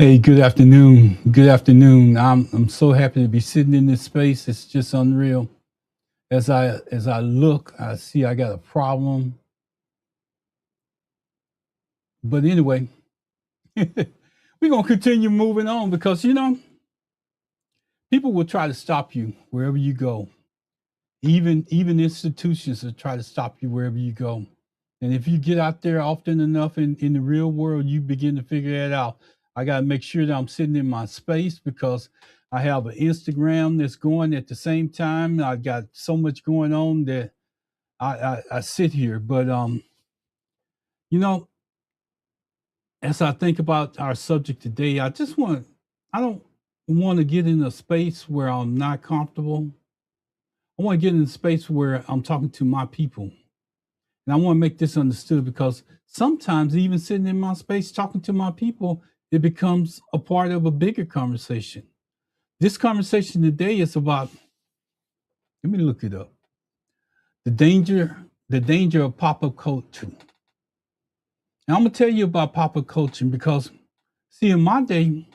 Hey, good afternoon. Good afternoon. I'm so happy to be sitting in this space. It's just unreal. As I look, I see I got a problem. But anyway, we're gonna continue moving on because people will try to stop you wherever you go. Even institutions will try to stop you wherever you go. And if you get out there often enough in the real world, you begin to figure that out. I got to make sure that I'm sitting in my space because I have an Instagram that's going at the same time. I got so much going on that I sit here. But you know, as I think about our subject today, I don't want to get in a space where I'm not comfortable. I want to get in a space where I'm talking to my people. And I want to make this understood because sometimes, even sitting in my space talking to my people, it becomes a part of a bigger conversation. This conversation today is about, let me look it up. The danger of pop-up culture. Now I'm gonna tell you about pop-up culture because see, in my day,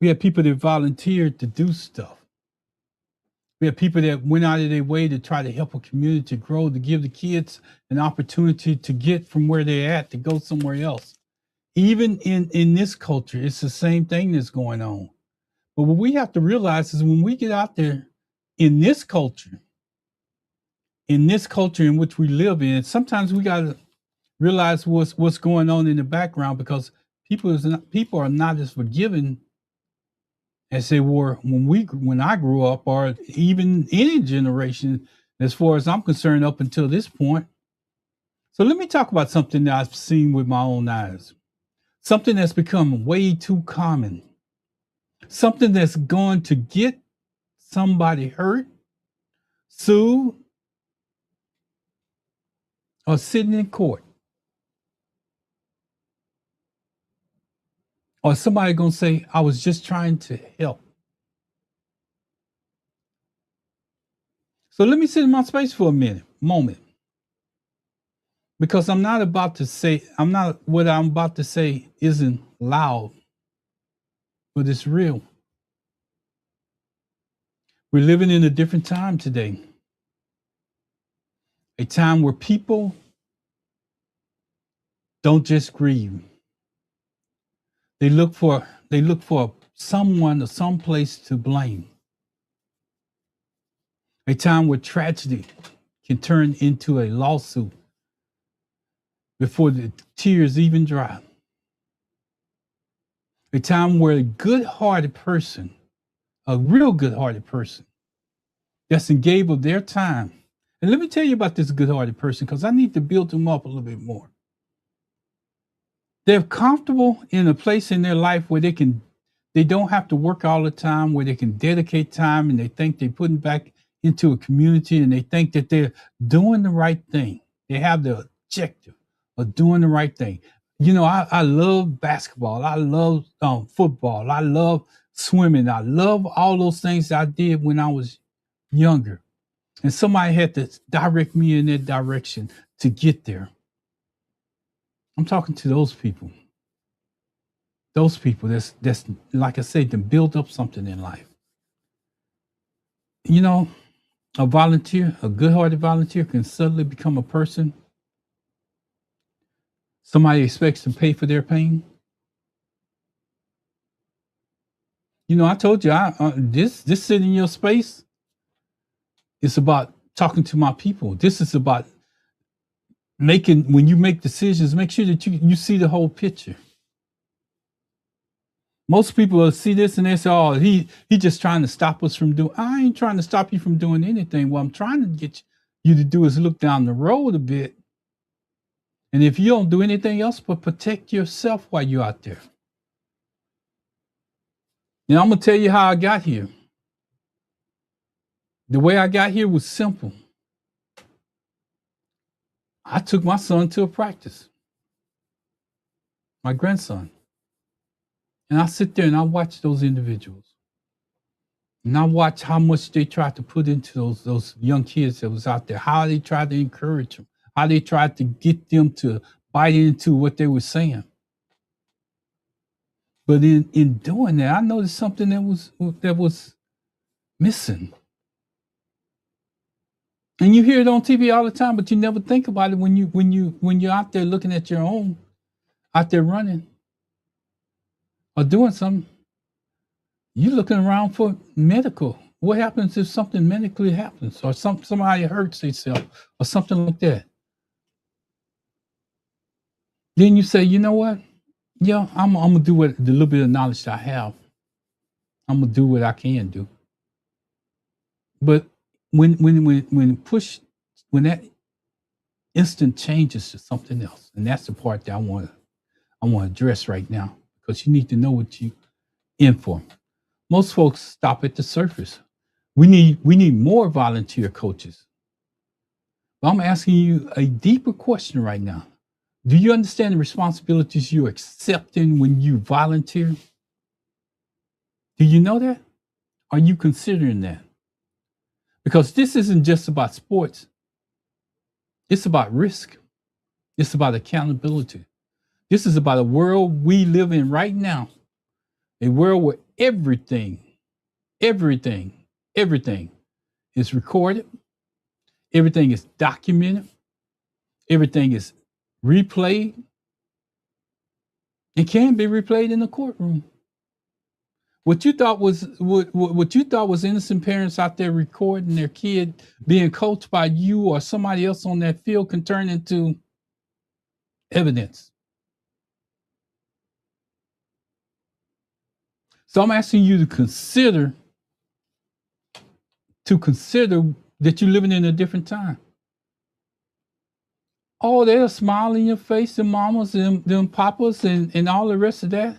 we had people that volunteered to do stuff. We had people that went out of their way to try to help a community grow, to give the kids an opportunity to get from where they're at to go somewhere else. Even in this culture, it's the same thing that's going on. But what we have to realize is when we get out there in this culture, in which we live in, sometimes we got to realize what's going on in the background because people are not as forgiving as they were when I grew up, or even any generation, as far as I'm concerned, up until this point. So let me talk about something that I've seen with my own eyes. Something that's become way too common. Something that's going to get somebody hurt, sued, or sitting in court. Or somebody gonna say, I was just trying to help. So let me sit in my space for a moment. Because what I'm about to say isn't loud, but it's real. We're living in a different time today. A time where people don't just grieve. They look for someone or someplace to blame. A time where tragedy can turn into a lawsuit before the tears even dry. A time where a good-hearted person, a real good-hearted person, that's engaged of their time. And let me tell you about this good-hearted person because I need to build them up a little bit more. They're comfortable in a place in their life where they don't have to work all the time, where they can dedicate time and they think they're putting back into a community and they think that they're doing the right thing. They have the objective of doing the right thing. I love basketball. I love football. I love swimming. I love all those things I did when I was younger. And somebody had to direct me in that direction to get there. I'm talking to those people. Those people that's like I said, to build up something in life. You know, a volunteer, a good-hearted volunteer can suddenly become a person somebody expects to pay for their pain. I told you, this sitting in your space, it's about talking to my people. This is about when you make decisions, make sure that you see the whole picture. Most people will see this and they say, "Oh, he just trying to stop us from doing." I ain't trying to stop you from doing anything. What I'm trying to get you to do is look down the road a bit, and if you don't do anything else but protect yourself while you're out there. I'm gonna tell you how I got here. The way I got here was simple. I took my son to a practice, my grandson, and I sit there and I watch those individuals. And I watch how much they tried to put into those young kids that was out there, how they tried to encourage them, how they tried to get them to bite into what they were saying. But in doing that, I noticed something that was missing. And you hear it on TV all the time, but you never think about it when you're out there looking at your own, out there running or doing something. You're looking around for medical. What happens if something medically happens, or somebody hurts themselves, or something like that? Then you say, you know what? Yeah, I'm gonna do what the little bit of knowledge that I have. I'm gonna do what I can do. But when that instant changes to something else, and that's the part that I want to address right now, because you need to know what you in for. Most folks stop at the surface. We need more volunteer coaches. But I'm asking you a deeper question right now. Do you understand the responsibilities you're accepting when you volunteer? Do you know that? Are you considering that? Because this isn't just about sports. It's about risk. It's about accountability. This is about a world we live in right now. A world where everything is recorded. Everything is documented. Everything is replayed. It can be replayed in the courtroom. What you thought was innocent parents out there recording their kid being coached by you or somebody else on that field can turn into evidence. So I'm asking you to consider that you're living in a different time. Oh, they'll smile in your face, the mamas and them papas and all the rest of that.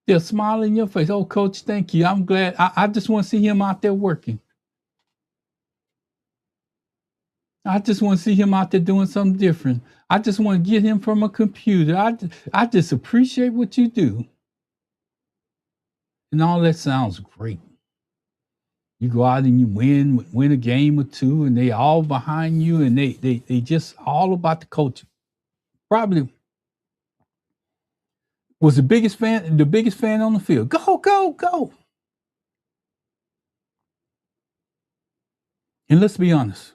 They'll smile in your face. Oh, coach, thank you. I'm glad. I just want to see him out there working. I just want to see him out there doing something different. I just want to get him from a computer. I just appreciate what you do. And all that sounds great. You go out and you win a game or two, and they all behind you, and they just all about the coaching. Probably was the biggest fan on the field. Go, go, go. And let's be honest.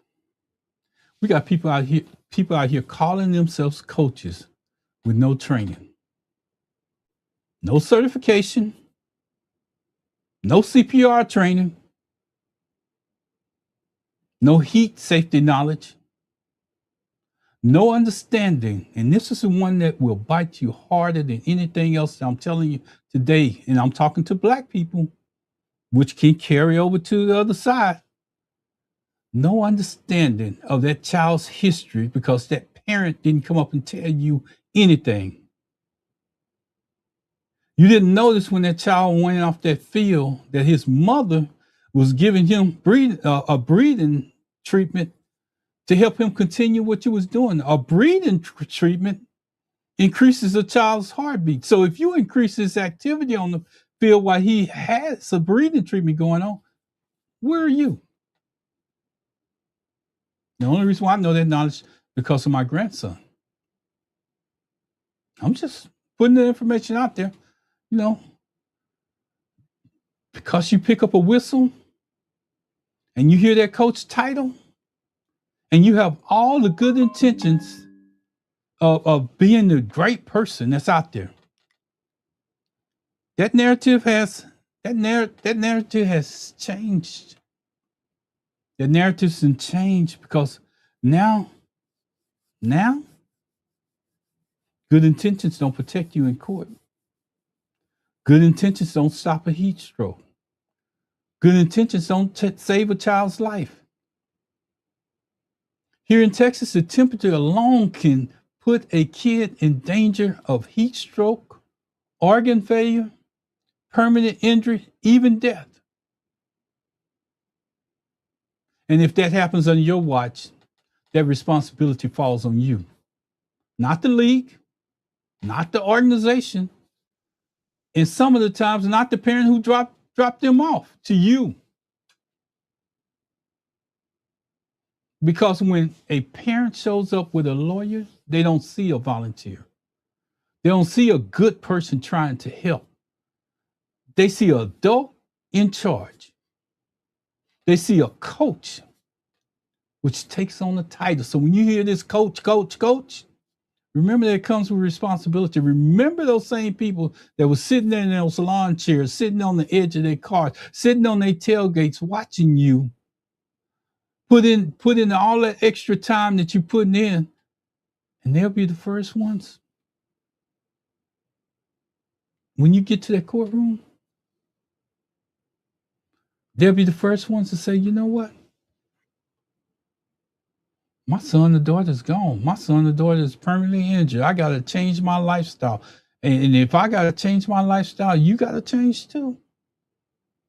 We got people out here calling themselves coaches with no training, no certification, no CPR training, no heat safety knowledge, no understanding. And this is the one that will bite you harder than anything else that I'm telling you today. And I'm talking to Black people, which can carry over to the other side. No understanding of that child's history because that parent didn't come up and tell you anything. You didn't notice when that child went off that field that his mother was giving him a breathing treatment to help him continue what you was doing. A breathing treatment increases a child's heartbeat. So if you increase his activity on the field while he has a breathing treatment going on, where are you? The only reason why I know that knowledge is because of my grandson. I'm just putting the information out there, you know. Because you pick up a whistle and you hear that coach title and you have all the good intentions of being the great person that's out there. That narrative has changed. The narrative's been changed because now good intentions don't protect you in court. Good intentions don't stop a heat stroke. Good intentions don't save a child's life. Here in Texas, the temperature alone can put a kid in danger of heat stroke, organ failure, permanent injury, even death. And if that happens on your watch, that responsibility falls on you. Not the league, not the organization, and some of the times not the parent who dropped them off, to you. Because when a parent shows up with a lawyer, they don't see a volunteer. They don't see a good person trying to help. They see an adult in charge. They see a coach, which takes on the title. So when you hear this coach, coach, coach, remember that it comes with responsibility. Remember those same people that were sitting there in those lawn chairs, sitting on the edge of their cars, sitting on their tailgates, watching you put in all that extra time that you're putting in, and they'll be the first ones. When you get to that courtroom, they'll be the first ones to say, you know what? My son or daughter's gone. My son or daughter is permanently injured. I got to change my lifestyle. And if I got to change my lifestyle, you got to change too.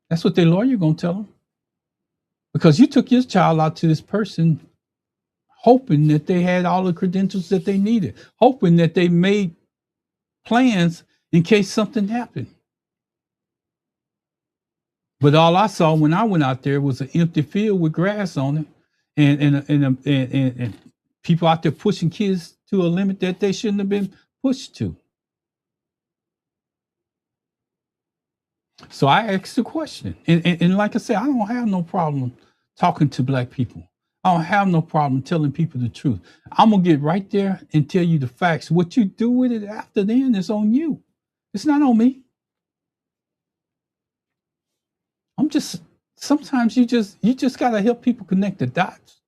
That's what their lawyer going to tell them. Because you took your child out to this person hoping that they had all the credentials that they needed, hoping that they made plans in case something happened. But all I saw when I went out there was an empty field with grass on it, and people out there pushing kids to a limit that they shouldn't have been pushed to. So I asked the question, and like I said, I don't have no problem talking to Black people. I don't have no problem telling people the truth. I'm gonna get right there and tell you the facts. What you do with it after then is on you. It's not on me. Sometimes you just gotta help people connect the dots.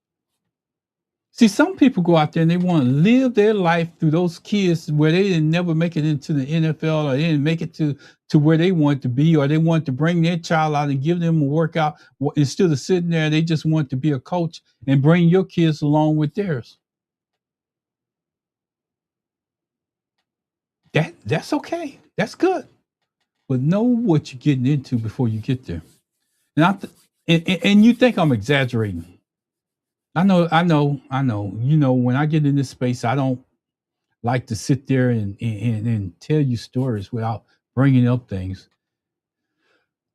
See, some people go out there and they want to live their life through those kids where they didn't never make it into the NFL, or they didn't make it to where they wanted to be, or they want to bring their child out and give them a workout. Instead of sitting there, they just want to be a coach and bring your kids along with theirs. That's okay. That's good. But know what you're getting into before you get there. And you think I'm exaggerating. I know. You know, when I get in this space, I don't like to sit there and tell you stories without bringing up things.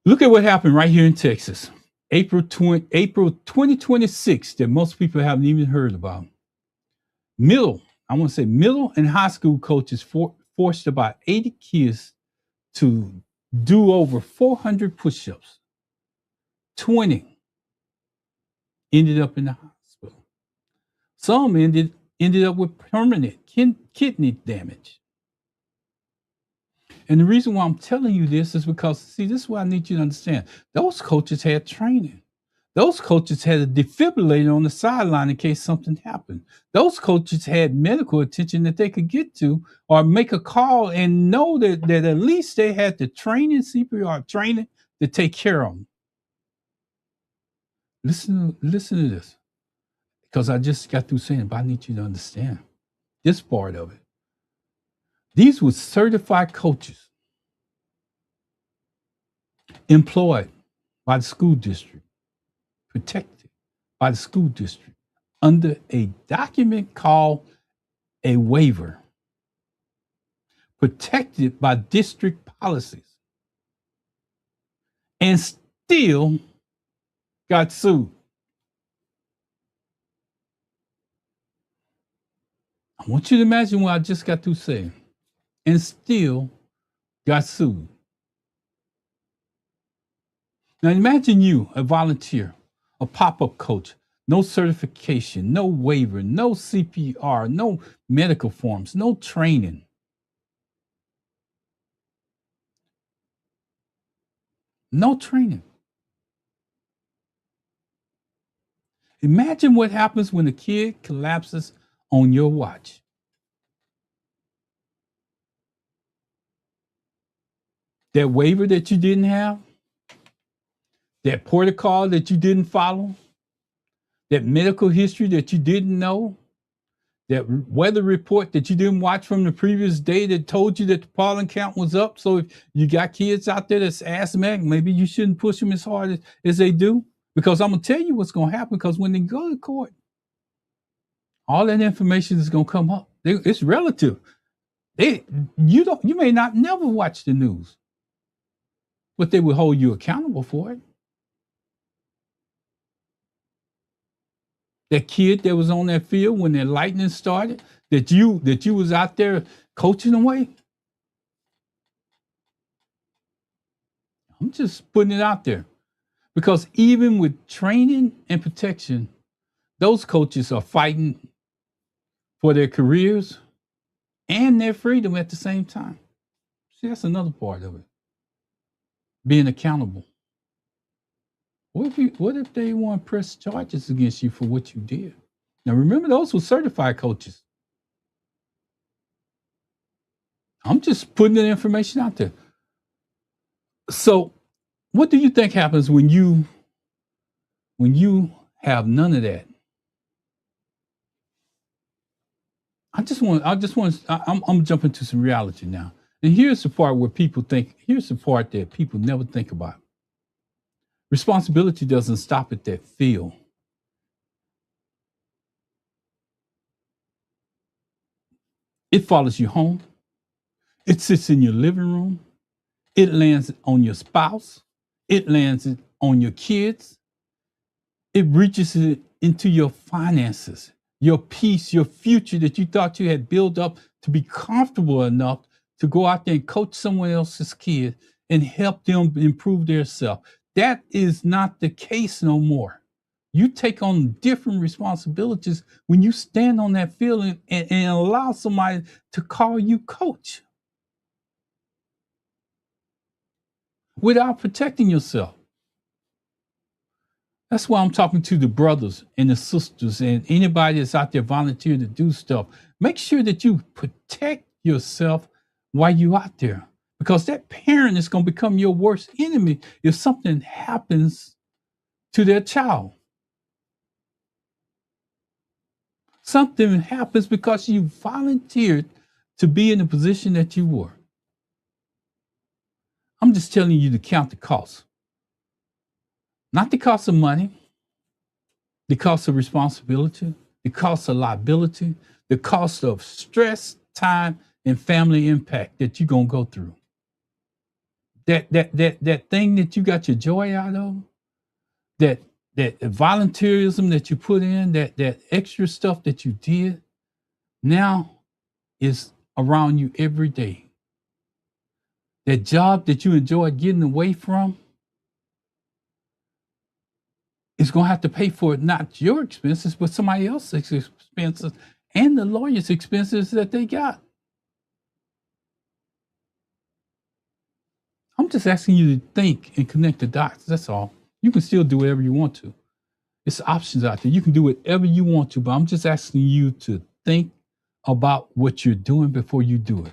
Look at what happened right here in Texas, April 2026, that most people haven't even heard about. Middle and high school coaches forced about 80 kids to do over 400 push-ups. 20 ended up in the hospital. Some ended up with permanent kidney damage. And the reason why I'm telling you this is because, see, this is what I need you to understand. Those coaches had training. Those coaches had a defibrillator on the sideline in case something happened. Those coaches had medical attention that they could get to, or make a call and know that at least they had the training, CPR training, to take care of them. Listen to this, because I just got through saying, but I need you to understand this part of it. These were certified coaches employed by the school district, protected by the school district under a document called a waiver, protected by district policies, and still got sued. I want you to imagine what I just got through saying, and still got sued. Now imagine you, a volunteer, a pop-up coach, no certification, no waiver, no CPR, no medical forms, no training. No training. Imagine what happens when a kid collapses on your watch. That waiver that you didn't have, that protocol that you didn't follow, that medical history that you didn't know, that weather report that you didn't watch from the previous day that told you that the pollen count was up. So if you got kids out there that's asthmatic, maybe you shouldn't push them as hard as they do. Because I'm going to tell you what's going to happen, because when they go to court, all that information is going to come up. It's relative. You may not never watch the news, but they will hold you accountable for it. That kid that was on that field when that lightning started, that you was out there coaching away. I'm just putting it out there because even with training and protection, those coaches are fighting for their careers and their freedom at the same time. See, that's another part of it. Being accountable. What if they want to press charges against you for what you did? Now remember, those were certified coaches. I'm just putting the information out there. So, what do you think happens when you have none of that? I'm jumping to some reality now. And here's the part where people think, here's the part that people never think about. Responsibility doesn't stop at that field. It follows you home. It sits in your living room. It lands on your spouse. It lands on your kids. It reaches into your finances, your peace, your future that you thought you had built up to be comfortable enough to go out there and coach someone else's kid and help them improve their self. That is not the case no more. You take on different responsibilities when you stand on that field and allow somebody to call you coach without protecting yourself. That's why I'm talking to the brothers and the sisters and anybody that's out there volunteering to do stuff. Make sure that you protect yourself while you're out there, because that parent is going to become your worst enemy if something happens to their child. Something happens because you volunteered to be in the position that you were. I'm just telling you to count the cost. Not the cost of money, the cost of responsibility, the cost of liability, the cost of stress, time, and family impact that you're gonna go through. That thing that you got your joy out of, that volunteerism that you put in, that extra stuff that you did, now is around you every day. That job that you enjoyed getting away from is going to have to pay for it, not your expenses, but somebody else's expenses and the lawyer's expenses that they got. I'm just asking you to think and connect the dots. That's all. You can still do whatever you want to. It's options out there. You can do whatever you want to, but I'm just asking you to think about what you're doing before you do it.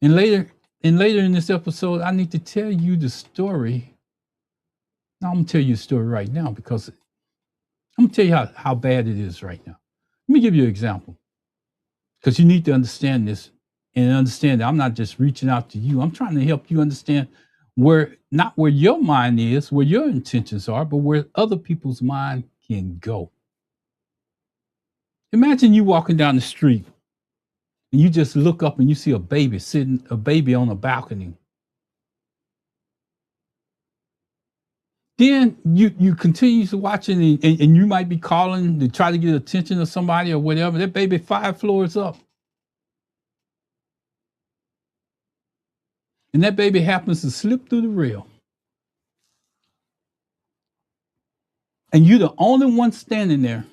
And later in this episode, I need to tell you the story. Now, I'm going to tell you a story right now because I'm going to tell you how bad it is right now. Let me give you an example, because you need to understand this and understand that I'm not just reaching out to you. I'm trying to help you understand not where your mind is, where your intentions are, but where other people's mind can go. Imagine you walking down the street and you just look up and you see a baby on a balcony. Then you continue to watch it and you might be calling to try to get attention of somebody or whatever. That baby 5 floors up. And that baby happens to slip through the rail. And you're the only one standing there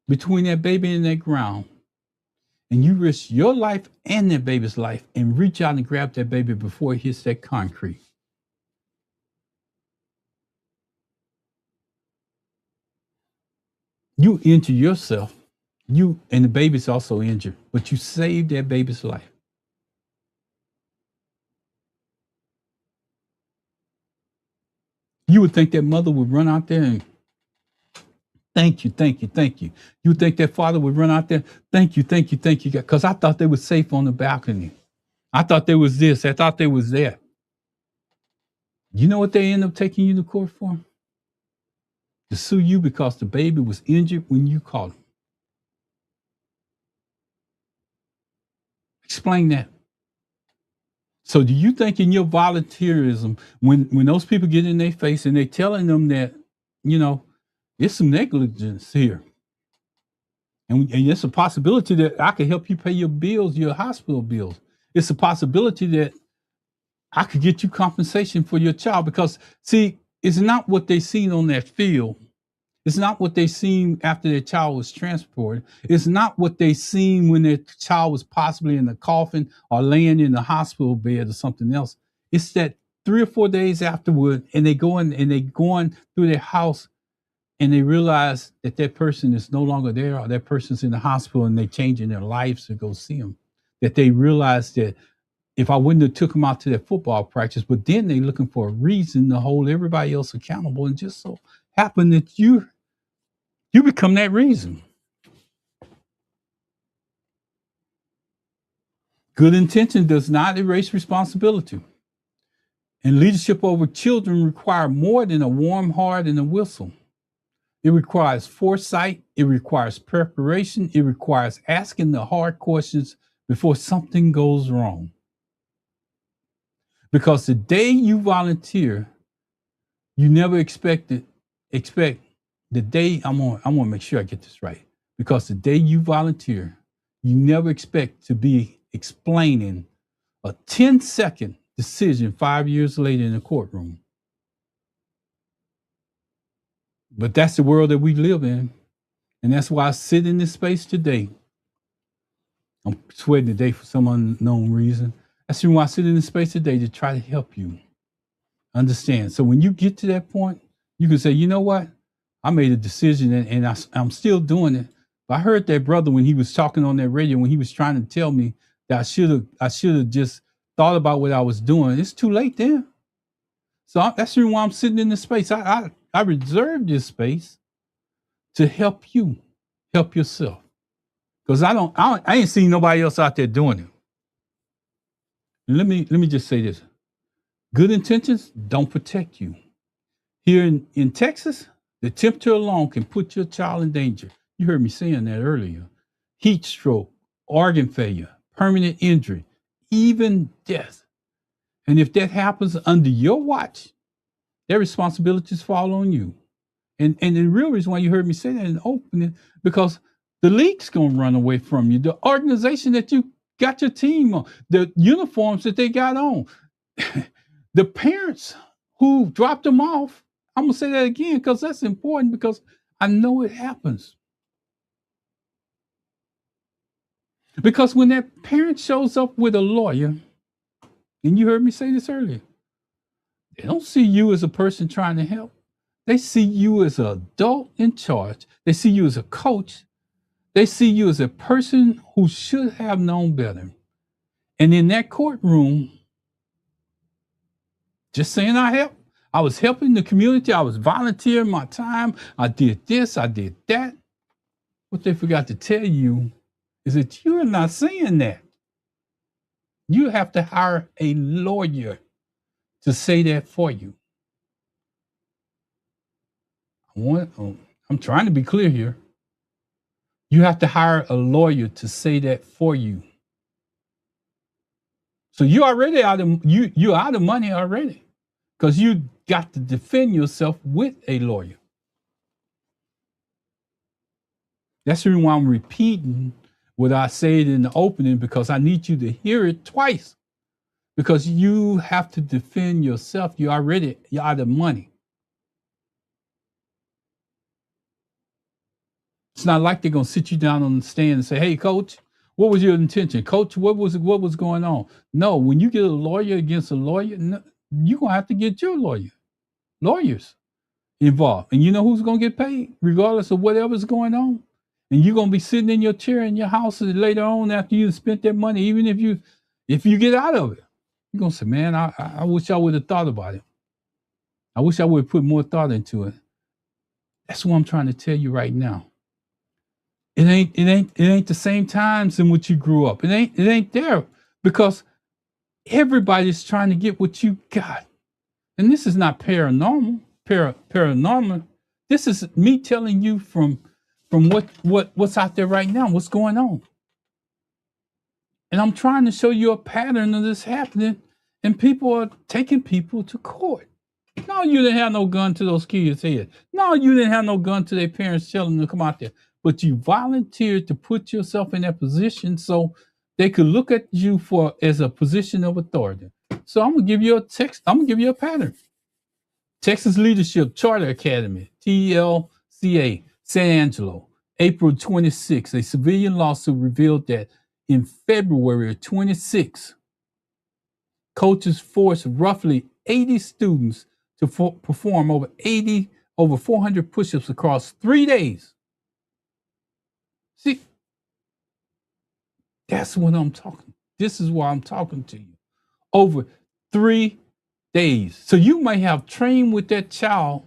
between that baby and that ground. And you risk your life and that baby's life and reach out and grab that baby before it hits that concrete. You injure yourself. You and the baby's also injured, but you saved that baby's life. You would think that mother would run out there and thank you, thank you, thank you. You would think that father would run out there, thank you, thank you, thank you, because I thought they were safe on the balcony. I thought there was this. I thought there was that. You know what they end up taking you to court for? To sue you because the baby was injured when you called them. Explain that. So do you think in your volunteerism, when those people get in their face and they're telling them that, it's some negligence here, and it's a possibility that I can help you pay your bills, your hospital bills. It's a possibility that I could get you compensation for your child, because see, it's not what they seen on that field. It's not what they seen after their child was transported. It's not what they seen when their child was possibly in the coffin or laying in the hospital bed or something else. It's that 3 or 4 days afterward, and they go in and they going through their house, and they realize that that person is no longer there, or that person's in the hospital, and they changing their lives to go see them. That they realize that if I wouldn't have took them out to their football practice, but then they looking for a reason to hold everybody else accountable, and just so happen that you become that reason. Good intention does not erase responsibility. And leadership over children require more than a warm heart and a whistle. It requires foresight. It requires preparation. It requires asking the hard questions before something goes wrong. Because the day you volunteer, you never expect the day, I'm gonna make sure I get this right. Because the day you volunteer, you never expect to be explaining a 10-second decision 5 years later in the courtroom. But that's the world that we live in. And that's why I sit in this space today. I'm sweating today for some unknown reason. That's why I sit in this space today, to try to help you understand. So when you get to that point, you can say, you know what? I made a decision, and I'm still doing it. But I heard that brother when he was talking on that radio, when he was trying to tell me that I should have just thought about what I was doing. It's too late then. So that's the reason why I'm sitting in this space. I reserved this space to help you, help yourself. Because I ain't seen nobody else out there doing it. And let me just say this. Good intentions don't protect you. Here in Texas, the temperature alone can put your child in danger. You heard me saying that earlier. Heat stroke, organ failure, permanent injury, even death. And if that happens under your watch, their responsibilities fall on you. And the real reason why you heard me say that in the opening, because the league's gonna run away from you. The organization that you got your team on, the uniforms that they got on, the parents who dropped them off. I'm gonna say that again because that's important, because I know it happens. Because when that parent shows up with a lawyer, and you heard me say this earlier, they don't see you as a person trying to help. They see you as an adult in charge. They see you as a coach. They see you as a person who should have known better. And in that courtroom, just saying I was helping the community. I was volunteering my time. I did this, I did that. What they forgot to tell you is that you're not saying that. You have to hire a lawyer to say that for you. I'm trying to be clear here. You have to hire a lawyer to say that for you. So you're already you're out of money already, because you got to defend yourself with a lawyer. That's the reason why I'm repeating what I said in the opening, because I need you to hear it twice. Because you have to defend yourself. You're out of money. It's not like they're gonna sit you down on the stand and say, "Hey, coach, what was your intention? Coach, what was going on?" No, when you get a lawyer against a lawyer, you're gonna have to get your lawyers involved. And you know who's gonna get paid, regardless of whatever's going on? And you're gonna be sitting in your chair in your house later on after you spent that money, even if you get out of it. You're gonna say, "Man, I wish I would have thought about it. I wish I would have put more thought into it." That's what I'm trying to tell you right now. It ain't the same times in which you grew up. It ain't there, because everybody's trying to get what you got. And this is not paranormal. Paranormal. This is me telling you from what's out there right now, what's going on. And I'm trying to show you a pattern of this happening, and people are taking people to court. No, you didn't have no gun to those kids' head. No, you didn't have no gun to their parents telling them to come out there. But you volunteered to put yourself in that position so they could look at you as a position of authority. So I'm gonna give you a text. I'm gonna give you a pattern. Texas Leadership Charter Academy, TLCA San Angelo, April 26. A civilian lawsuit revealed that in February of 26, coaches forced roughly 80 students to perform over 400 push-ups across 3 days. See, that's what I'm talking. This is why I'm talking to you. Over 3 days. So you might have trained with that child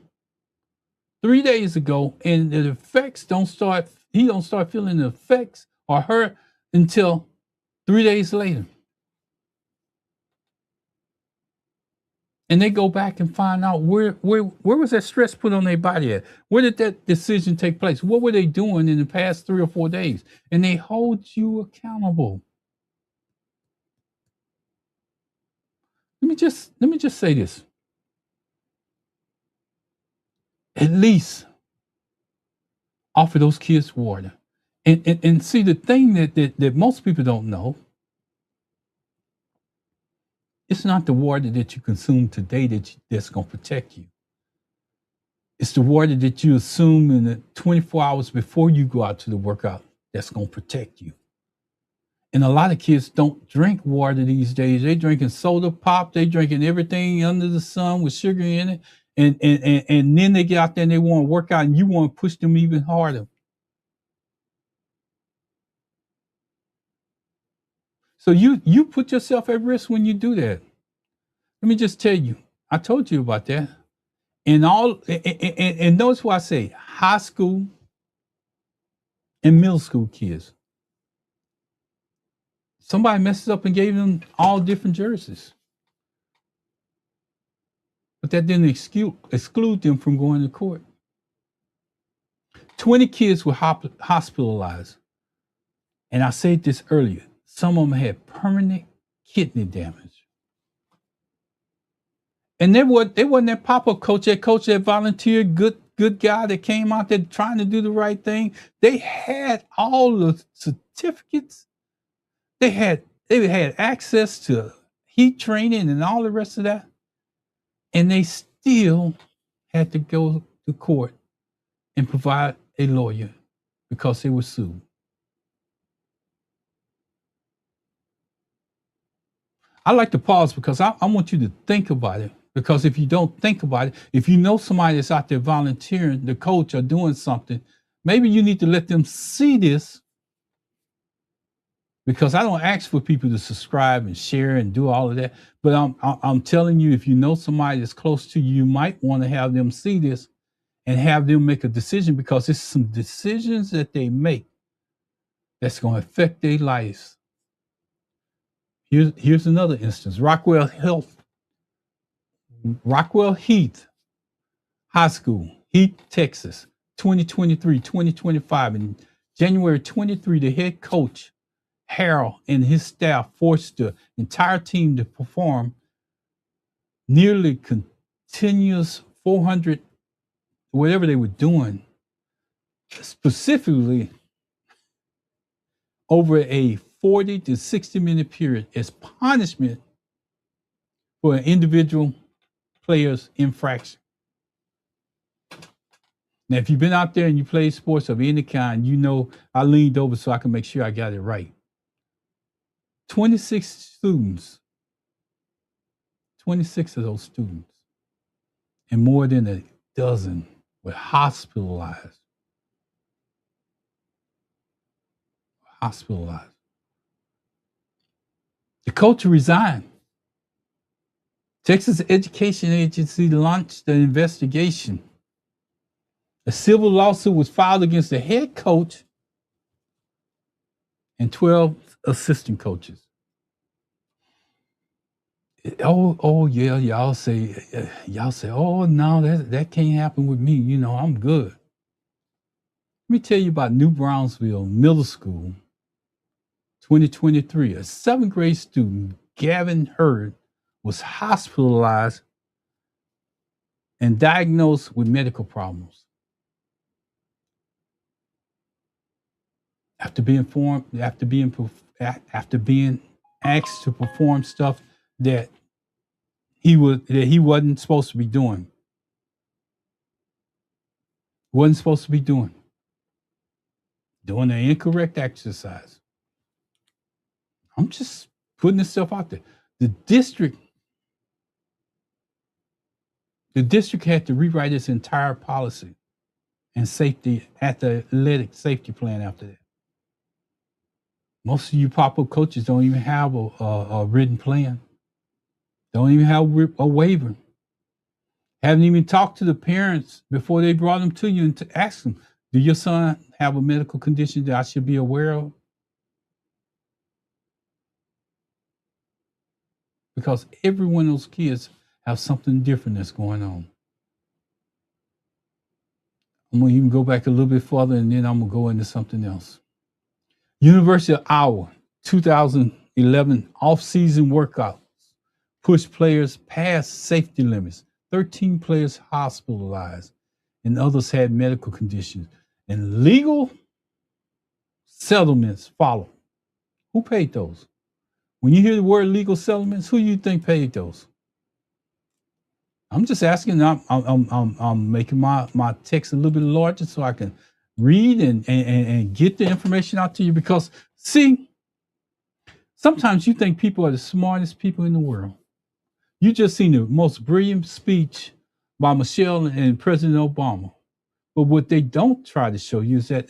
3 days ago, and the effects don't start. He don't start feeling the effects or her until 3 days later. And they go back and find out where was that stress put on their body at? Where did that decision take place? What were they doing in the past 3 or 4 days? And they hold you accountable. Let me just say this. At least offer those kids water. And see, the thing that most people don't know, it's not the water that you consume today that's going to protect you. It's the water that you assume in the 24 hours before you go out to the workout that's going to protect you. And a lot of kids don't drink water these days. They drinking soda pop. They drinking everything under the sun with sugar in it. And then they get out there and they want to work out, and you want to push them even harder. So you put yourself at risk when you do that. Let me just tell you, I told you about that. And notice what I say: high school and middle school kids. Somebody messed up and gave them all different jerseys, but that didn't exclude them from going to court. 20 kids were hospitalized, and I said this earlier. Some of them had permanent kidney damage. And they wasn't that pop-up coach, that volunteered, good guy that came out there trying to do the right thing. They had all the certificates. They had access to heat training and all the rest of that. And they still had to go to court and provide a lawyer because they were sued. I like to pause because I want you to think about it. Because if you don't think about it, if you know somebody that's out there volunteering, the coach or doing something, maybe you need to let them see this. Because I don't ask for people to subscribe and share and do all of that. But I'm telling you, if you know somebody that's close to you, you might want to have them see this and have them make a decision, because it's some decisions that they make that's going to affect their lives. Here's another instance. Rockwall Heath High School, Heath, Texas, 2023, 2025. In January 23, the head coach, Harold, and his staff forced the entire team to perform nearly continuous 400, whatever they were doing, specifically over a 40 to 60-minute period as punishment for an individual player's infraction. Now, if you've been out there and you play sports of any kind, you know I leaned over so I can make sure I got it right. 26 students, 26 of those students, and more than a dozen were hospitalized. The coach resigned. Texas Education Agency launched the investigation. A civil lawsuit was filed against the head coach and 12 assistant coaches. Oh yeah, y'all say, oh no, that can't happen with me. You know, I'm good. Let me tell you about New Brownsville Middle School, 2023. A 7th grade student, Gavin Hurd, was hospitalized and diagnosed with medical problems. After being asked to perform stuff that he wasn't supposed to be doing. Wasn't supposed to be doing. Doing the incorrect exercise. I'm just putting this stuff out there. The district had to rewrite its entire policy and safety athletic safety plan after that. Most of you pop-up coaches don't even have a written plan. Don't even have a waiver. Haven't even talked to the parents before they brought them to you and to ask them, do your son have a medical condition that I should be aware of? Because every one of those kids have something different that's going on. I'm going to even go back a little bit further, and then I'm going to go into something else. University of Iowa, 2011 off-season workouts pushed players past safety limits. 13 players hospitalized, and others had medical conditions. And legal settlements followed. Who paid those? When you hear the word legal settlements, who do you think paid those? I'm just asking. I'm making my text a little bit larger so I can read and get the information out to you. Because, see, sometimes you think people are the smartest people in the world. You just seen the most brilliant speech by Michelle and President Obama. But what they don't try to show you is that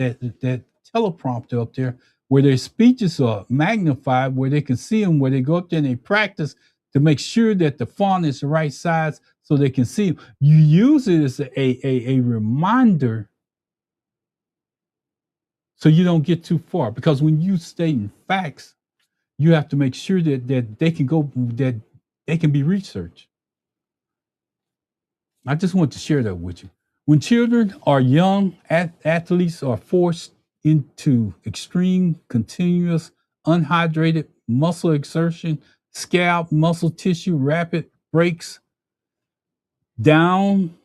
teleprompter up there where their speeches are magnified, where they can see them, where they go up there and they practice to make sure that the font is the right size so they can see them. You use it as a reminder so you don't get too far. Because when you stating facts, you have to make sure that they can be researched. I just want to share that with you. When children are young, athletes are forced into extreme, continuous, unhydrated muscle exertion, scalp, muscle tissue, rapid breaks, down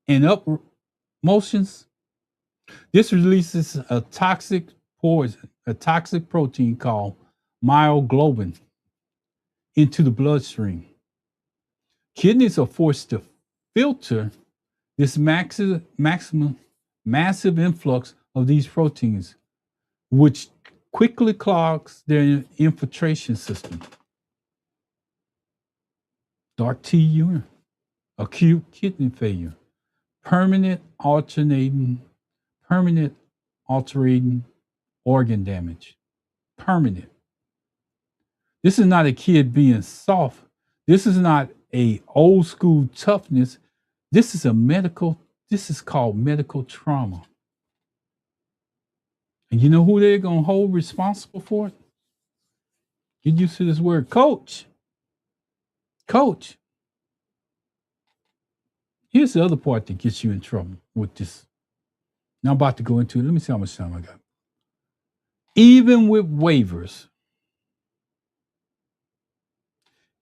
and up motions. This releases a toxic poison, a toxic protein called myoglobin into the bloodstream. Kidneys are forced to filter this massive influx of these proteins, which quickly clogs their infiltration system. Dark T urine, acute kidney failure, permanent alterating organ damage. Permanent. This is not a kid being soft. This is not a old school toughness. This is called medical trauma. And you know who they're going to hold responsible for it? Get used to this word, coach. Coach. Here's the other part that gets you in trouble with this. Now I'm about to go into it. Let me see how much time I got. Even with waivers,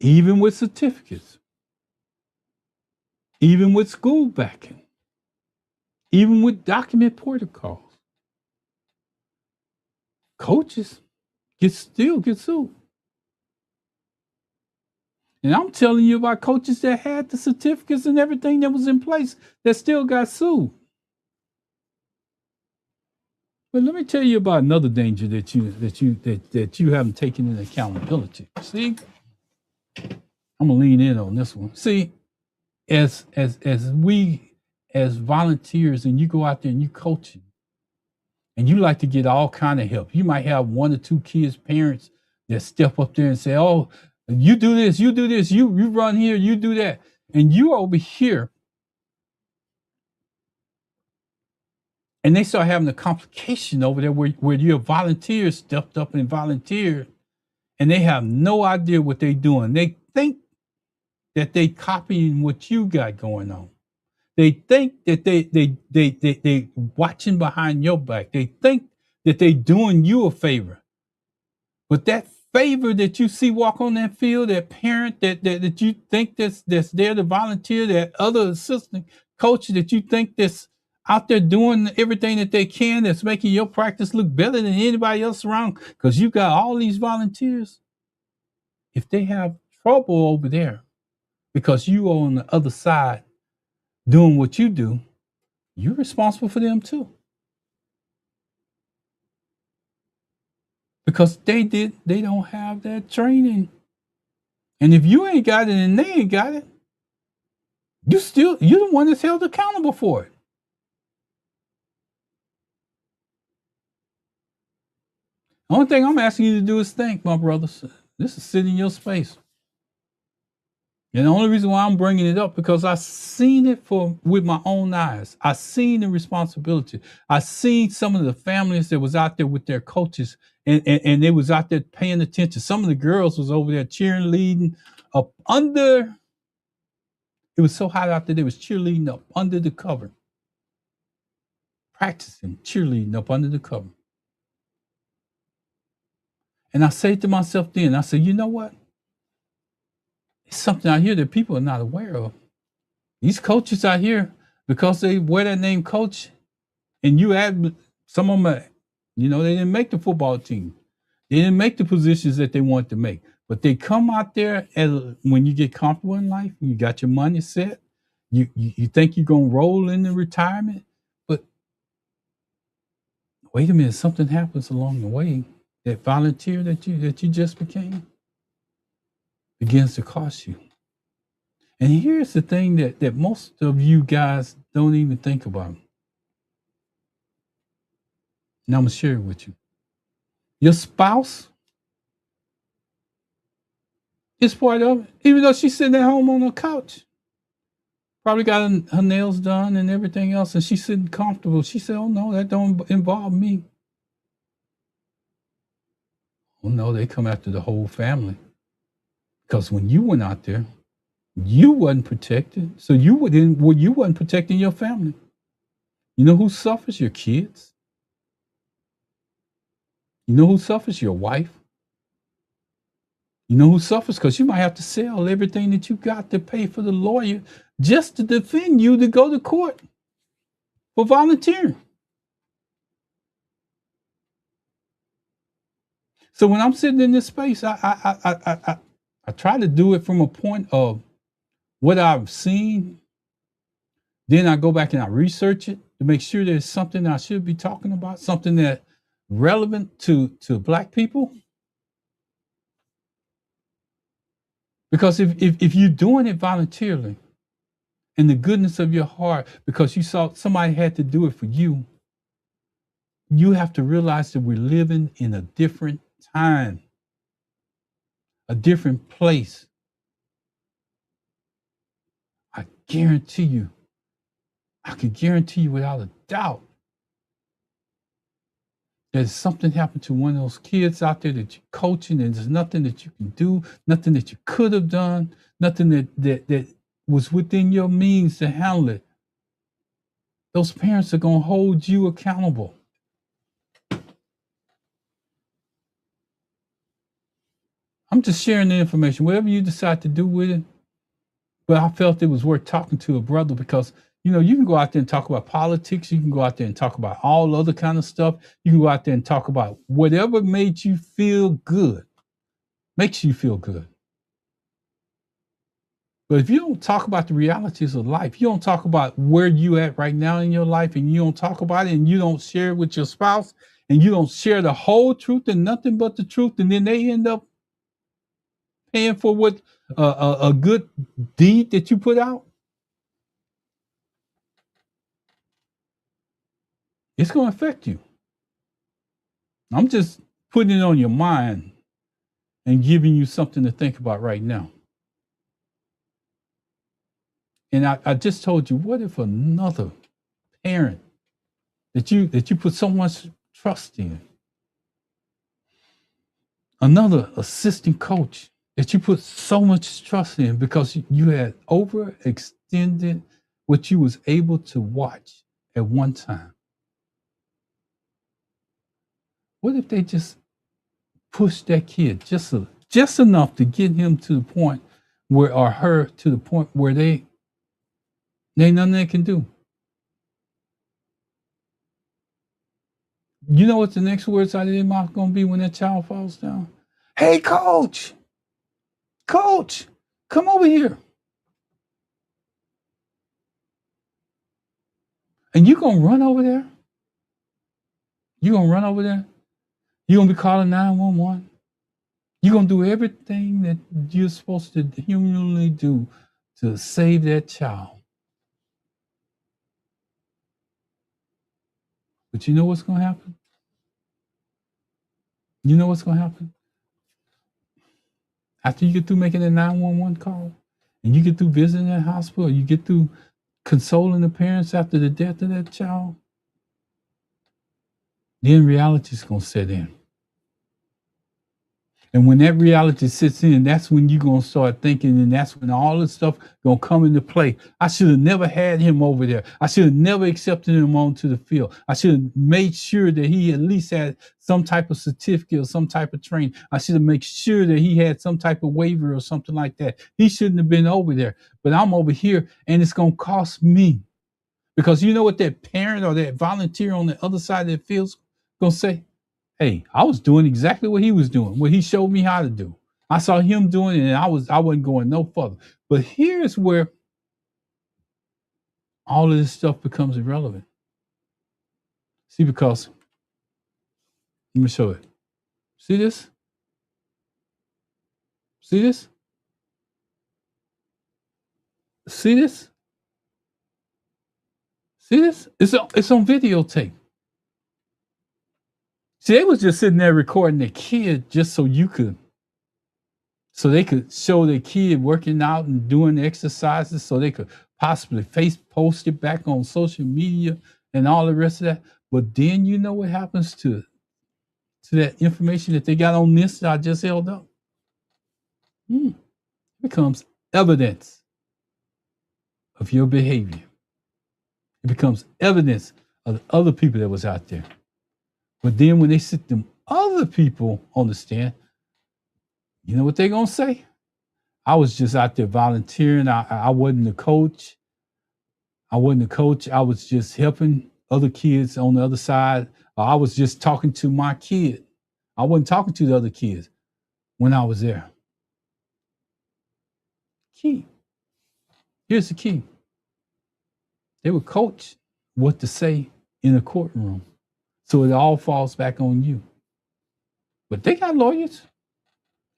even with certificates, even with school backing, even with document protocols, coaches still get sued. And I'm telling you about coaches that had the certificates and everything that was in place that still got sued. But let me tell you about another danger that you haven't taken into accountability. See, I'm gonna lean in on this one. See, as we as volunteers and you go out there and you coaching, and you like to get all kind of help. You might have one or two kids' parents that step up there and say, "Oh, you do this, you run here, you do that," and you over here. And they start having a complication over there where your volunteers stepped up and volunteered, and they have no idea what they're doing. They think that they copying what you got going on. They think that they watching behind your back. They think that they doing you a favor. But that favor that you see walk on that field, that parent that you think that's there to volunteer, that other assistant coach that you think that's out there doing everything that they can, that's making your practice look better than anybody else around, because you got all these volunteers. If they have trouble over there because you are on the other side doing what you do, you're responsible for them too. Because they don't have that training. And if you ain't got it and they ain't got it, you're the one that's held accountable for it. The only thing I'm asking you to do is think, my brothers. This is sitting in your space. And the only reason why I'm bringing it up because I seen it with my own eyes. I seen the responsibility. I seen some of the families that was out there with their coaches, and they was out there paying attention. Some of the girls was over there cheerleading up under. It was so hot out there. They was cheerleading up under the cover, practicing cheerleading up under the cover. And I say to myself then, I said, you know what? It's something out here that people are not aware of. These coaches out here, because they wear that name coach, and you add some of them, they didn't make the football team. They didn't make the positions that they want to make. But they come out there when you get comfortable in life, you got your money set, you think you're gonna roll into retirement, but wait a minute, something happens along the way. That volunteer that you just became begins to cost you. And here's the thing that most of you guys don't even think about. And I'm gonna share it with you. Your spouse is part of it, even though she's sitting at home on the couch. Probably got her nails done and everything else, and she's sitting comfortable. She said, "Oh no, that don't involve me." Oh no, they come after the whole family. Because when you went out there, you wasn't protected. So you wasn't protecting your family. You know who suffers? Your kids. You know who suffers? Your wife. You know who suffers? Because you might have to sell everything that you got to pay for the lawyer just to defend you to go to court for volunteering. So when I'm sitting in this space, I try to do it from a point of what I've seen. Then I go back and I research it to make sure there's something I should be talking about, something that relevant to Black people. Because if you're doing it voluntarily in the goodness of your heart, because you saw somebody had to do it for you, you have to realize that we're living in a different time, a different place. I guarantee you, I can guarantee you without a doubt, that something happened to one of those kids out there that you're coaching, and there's nothing that you can do, nothing that you could have done, nothing that was within your means to handle it. Those parents are going to hold you accountable. I'm just sharing the information, whatever you decide to do with it. But I felt it was worth talking to a brother because, you can go out there and talk about politics. You can go out there and talk about all other kind of stuff. You can go out there and talk about whatever made you feel good, makes you feel good. But if you don't talk about the realities of life, you don't talk about where you at right now in your life, and you don't talk about it, and you don't share it with your spouse, and you don't share the whole truth and nothing but the truth, and then they end up paying for what a good deed that you put out, it's going to affect you. I'm just putting it on your mind and giving you something to think about right now. And I just told you, what if another parent that you put so much trust in, another assistant coach that you put so much trust in because you had overextended what you was able to watch at one time? What if they just push that kid just enough to get him to the point where, or her to the point where they ain't nothing they can do? You know what the next words out of their mouth gonna be when that child falls down? Hey, coach, Coach, come over here. And you gonna run over there? You gonna run over there? You gonna be calling 911? You gonna do everything that you're supposed to humanly do to save that child. But you know what's gonna happen? You know what's gonna happen? After you get through making a 911 call and you get through visiting that hospital, you get through consoling the parents after the death of that child, then reality's gonna set in. And when that reality sits in, that's when you're gonna start thinking, and that's when all this stuff gonna come into play. I should have never had him over there. I should have never accepted him onto the field. I should have made sure that he at least had some type of certificate or some type of training. I should have made sure that he had some type of waiver or something like that. He shouldn't have been over there. But I'm over here, and it's gonna cost me. Because you know what that parent or that volunteer on the other side of the field's gonna say? Hey, I was doing exactly what he was doing, what he showed me how to do. I saw him doing it, and I wasn't going no further. But here's where all of this stuff becomes irrelevant. See, because let me show it. See this? See this? See this? See this? It's on videotape. See, they was just sitting there recording the kid just so they could show their kid working out and doing exercises, so they could possibly post it back on social media and all the rest of that. But then you know what happens to that information that they got on this that I just held up? It becomes evidence of your behavior. It becomes evidence of the other people that was out there. But then when they sit them other people on the stand, you know what they're gonna say? I was just out there volunteering. I wasn't the coach. I wasn't the coach. I was just helping other kids on the other side. I was just talking to my kid. I wasn't talking to the other kids when I was there. Key. Here's the key. They were coached what to say in a courtroom. So it all falls back on you. But they got lawyers.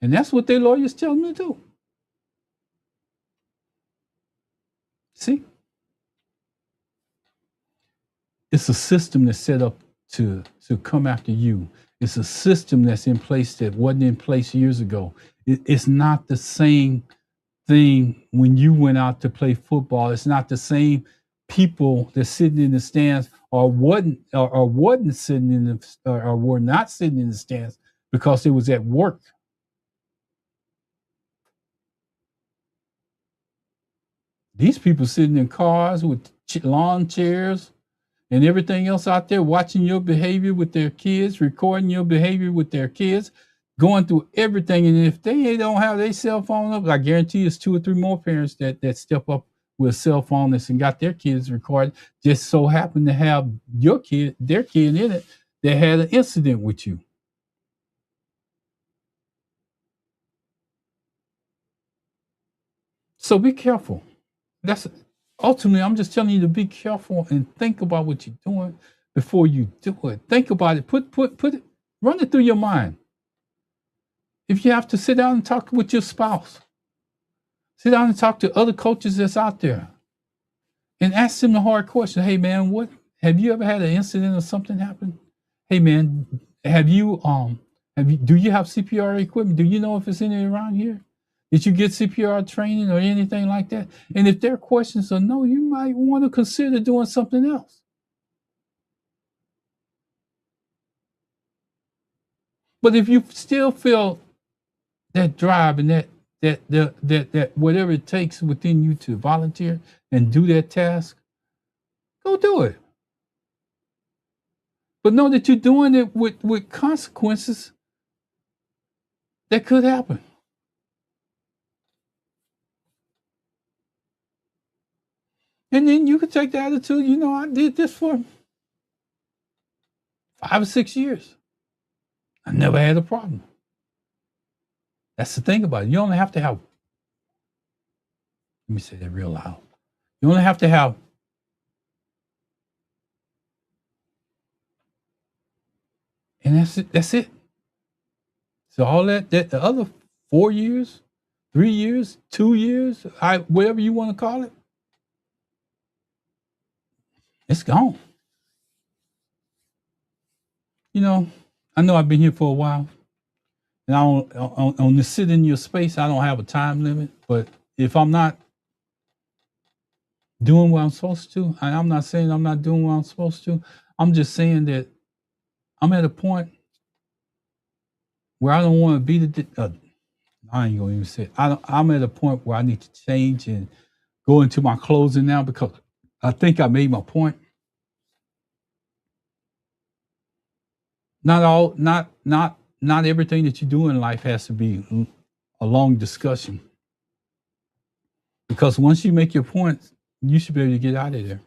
And that's what their lawyers tell them to do. See? It's a system that's set up to come after you. It's a system that's in place that wasn't in place years ago. It's not the same thing when you went out to play football. It's not the same people that's sitting in the stands or wasn't sitting in the or were not sitting in the stands because they was at work. These people sitting in cars with lawn chairs and everything else out there, watching your behavior with their kids, recording your behavior with their kids, going through everything. And if they don't have their cell phone up, I guarantee it's 2 or 3 more parents that step up with a cell phone that's and got their kids recorded, just so happen to have their kid in it that had an incident with you. So be careful. That's ultimately, I'm just telling you to be careful and think about what you're doing before you do it. Think about it. Put it, run it through your mind. If you have to sit down and talk with your spouse, sit down and talk to other coaches that's out there and ask them the hard question. Hey man, what have you ever had an incident or something happen? Hey man, do you have CPR equipment? Do you know if it's any around here? Did you get CPR training or anything like that? And if their questions are no, you might want to consider doing something else. But if you still feel that drive and that whatever it takes within you to volunteer and do that task, go do it. But know that you're doing it with consequences that could happen. And then you could take the attitude, I did this for 5 or 6 years. I never had a problem. That's the thing about it. You only have to have, let me say that real loud. You only have to have, and that's it. That's it. So all that the other 4 years, 3 years, 2 years, whatever you want to call it, it's gone. You I know I've been here for a while, and I don't on the sit in your space. I don't have a time limit, but if I'm not doing what I'm supposed to, and I'm not saying I'm not doing what I'm supposed to, I'm just saying that I'm at a point where I don't want to be I ain't gonna even say it. I'm at a point where I need to change and go into my closing now because I think I made my point. Not everything that you do in life has to be a long discussion. Because once you make your point, you should be able to get out of there.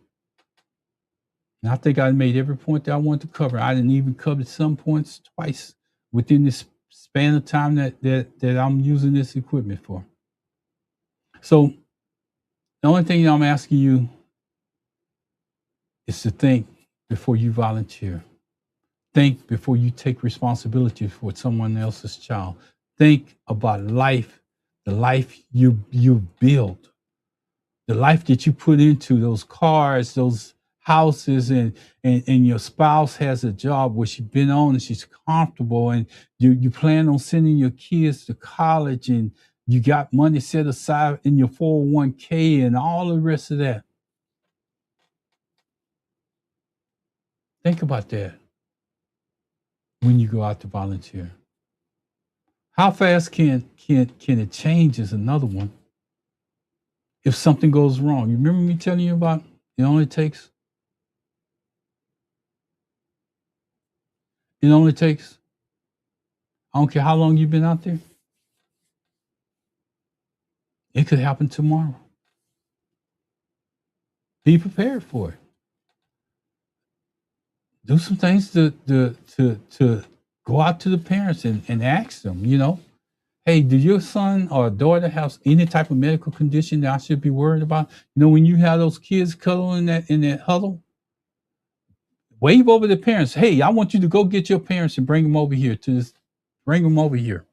And I think I made every point that I wanted to cover. I didn't even cover some points twice within this span of time that I'm using this equipment for. So the only thing I'm asking you is to think before you volunteer. Think before you take responsibility for someone else's child. Think about life, the life you build, the life that you put into those cars, those houses, and your spouse has a job where she's been on and she's comfortable, and you plan on sending your kids to college, and you got money set aside in your 401k and all the rest of that. Think about that when you go out to volunteer. How fast can it change is another one. If something goes wrong, you remember me telling you about it only takes I don't care how long you've been out there, it could happen tomorrow. Be prepared for it. Do some things to go out to the parents and ask them, hey, do your son or daughter have any type of medical condition that I should be worried about? When you have those kids cuddling in that huddle, wave over the parents. Hey, I want you to go get your parents and bring them over here bring them over here.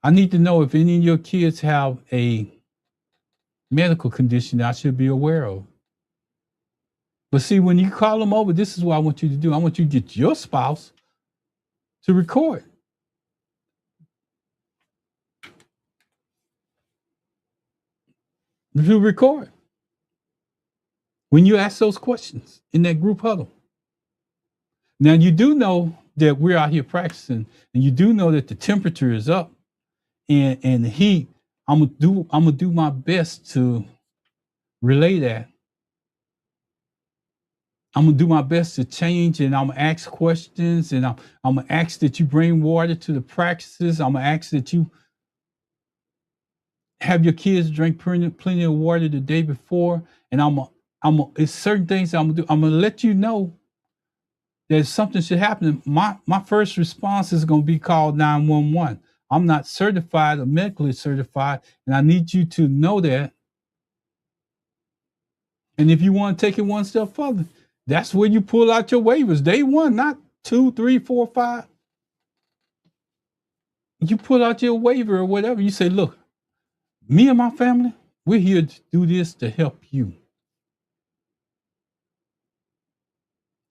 I need to know if any of your kids have a medical condition that I should be aware of. But see, when you call them over, this is what I want you to do. I want you to get your spouse to record. To record. When you ask those questions in that group huddle. Now, you do know that we're out here practicing, and you do know that the temperature is up and the heat. I'm gonna do my best to relay that. I'm gonna do my best to change, and I'm gonna ask questions, and I'm gonna ask that you bring water to the practices. I'm gonna ask that you have your kids drink plenty of water the day before, and it's certain things I'm gonna do. I'm gonna let you know that if something should happen, my first response is gonna be called 911. I'm not certified or medically certified, and I need you to know that. And if you want to take it one step further, that's where you pull out your waivers. Day one, not 2, 3, 4, 5. You pull out your waiver or whatever. You say, look, me and my family, we're here to do this to help you.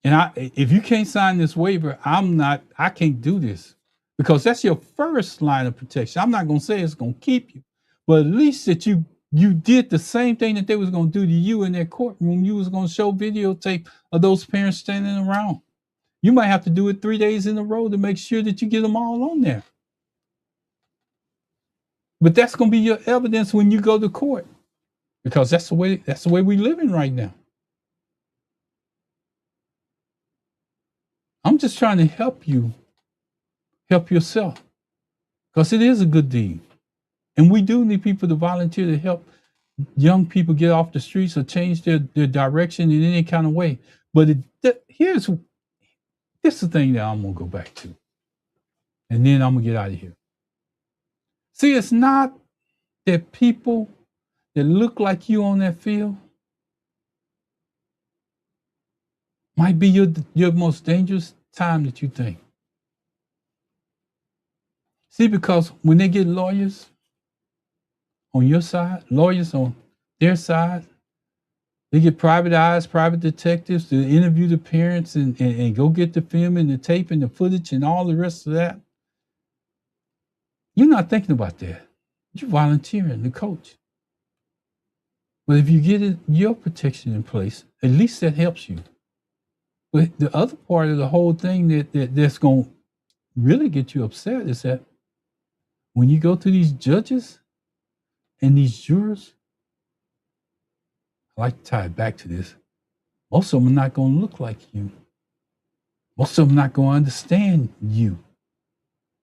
And if you can't sign this waiver, I can't do this. Because that's your first line of protection. I'm not going to say it's going to keep you, but at least that you did the same thing that they was going to do to you in their courtroom. You was going to show videotape of those parents standing around. You might have to do it 3 days in a row to make sure that you get them all on there. But that's going to be your evidence when you go to court, because that's the way we living right now. I'm just trying to help you help yourself, because it is a good deed. And we do need people to volunteer to help young people get off the streets or change their direction in any kind of way. But this is the thing that I'm going to go back to. And then I'm going to get out of here. See, it's not that people that look like you on that field might be your most dangerous time that you think. See, because when they get lawyers on your side, lawyers on their side, they get private eyes, private detectives to interview the parents and go get the film and the tape and the footage and all the rest of that. You're not thinking about that. You're volunteering to coach. But if you get your protection in place, at least that helps you. But the other part of the whole thing that's going to really get you upset is that when you go to these judges and these jurors, I like to tie it back to this. Most of them are not going to look like you. Most of them are not going to understand you.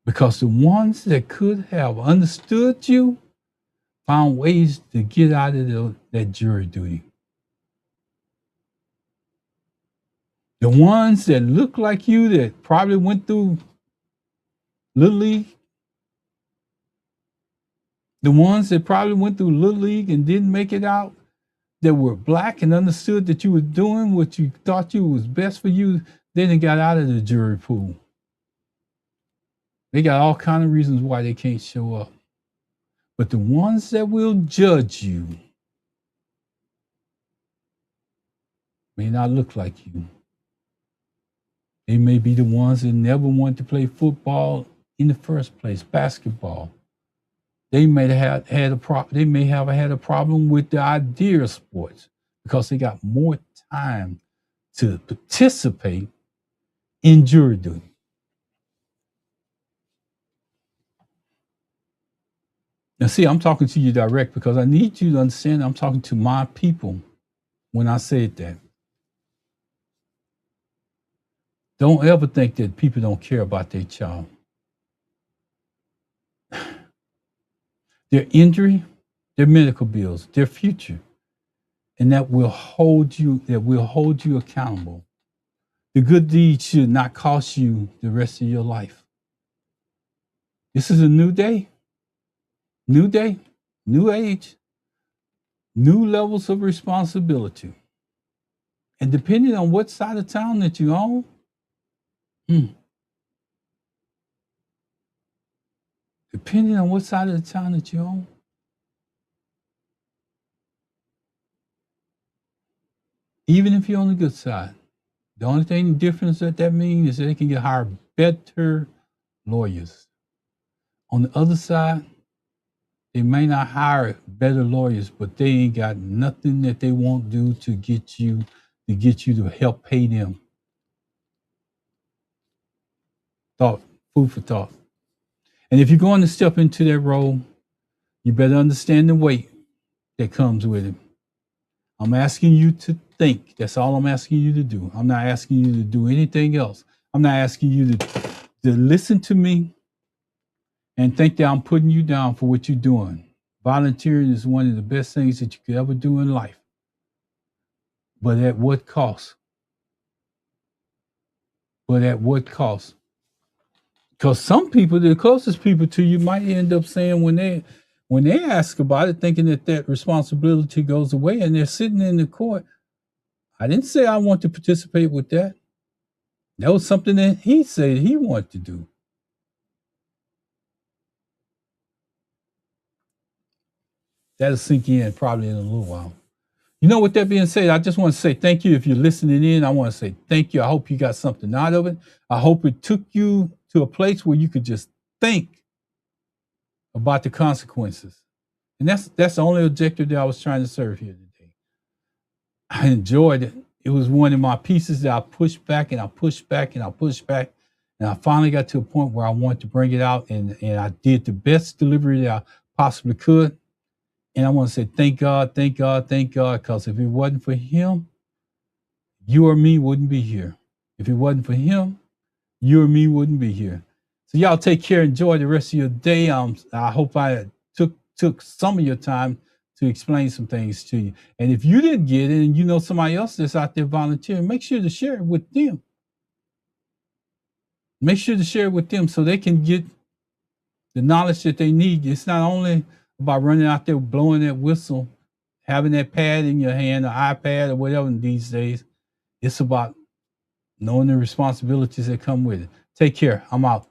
Because the ones that could have understood you found ways to get out of that jury duty. The ones that look like you that probably went through Little League, the ones that probably went through Little League and didn't make it out, that were black and understood that you were doing what you thought you was best for you, they done got out of the jury pool. They got all kind of reasons why they can't show up. But the ones that will judge you may not look like you. They may be the ones that never wanted to play football in the first place, basketball. They may have had a problem with the idea of sports because they got more time to participate in jury duty. Now, see, I'm talking to you direct because I need you to understand I'm talking to my people when I said that. Don't ever think that people don't care about their child. Their injury, their medical bills, their future. And that will hold you accountable. The good deed should not cost you the rest of your life. This is a new day, new age, new levels of responsibility. And depending on what side of town that you own, depending on what side of the town that you own, even if you're on the good side, the only thing difference that means is that they can get hired better lawyers. On the other side, they may not hire better lawyers, but they ain't got nothing that they won't do to get you to help pay them. Food for thought. And if you're going to step into that role, you better understand the weight that comes with it. I'm asking you to think. That's all I'm asking you to do. I'm not asking you to do anything else. I'm not asking you to listen to me and think that I'm putting you down for what you're doing. Volunteering is one of the best things that you could ever do in life. But at what cost? Because some people, the closest people to you, might end up saying when they ask about it, thinking that responsibility goes away, and they're sitting in the court. I didn't say I want to participate with that. That was something that he said he wanted to do. That'll sink in probably in a little while. You know, with that being said, I just want to say thank you. If you're listening in, I want to say thank you. I hope you got something out of it. I hope it took you to a place where you could just think about the consequences. And that's the only objective that I was trying to serve here today. I enjoyed it. It was one of my pieces that I pushed back and I pushed back and I pushed back. And I finally got to a point where I wanted to bring it out, and I did the best delivery that I possibly could. And I want to say thank God, thank God, thank God, because if it wasn't for him, you or me wouldn't be here. If it wasn't for him, you or me wouldn't be here. So y'all take care. Enjoy the rest of your day. I hope I took some of your time to explain some things to you. And if you didn't get it and you know somebody else that's out there volunteering, make sure to share it with them. Make sure to share it with them so they can get the knowledge that they need. It's not only about running out there blowing that whistle, having that pad in your hand, or iPad or whatever these days. It's about knowing the responsibilities that come with it. Take care. I'm out.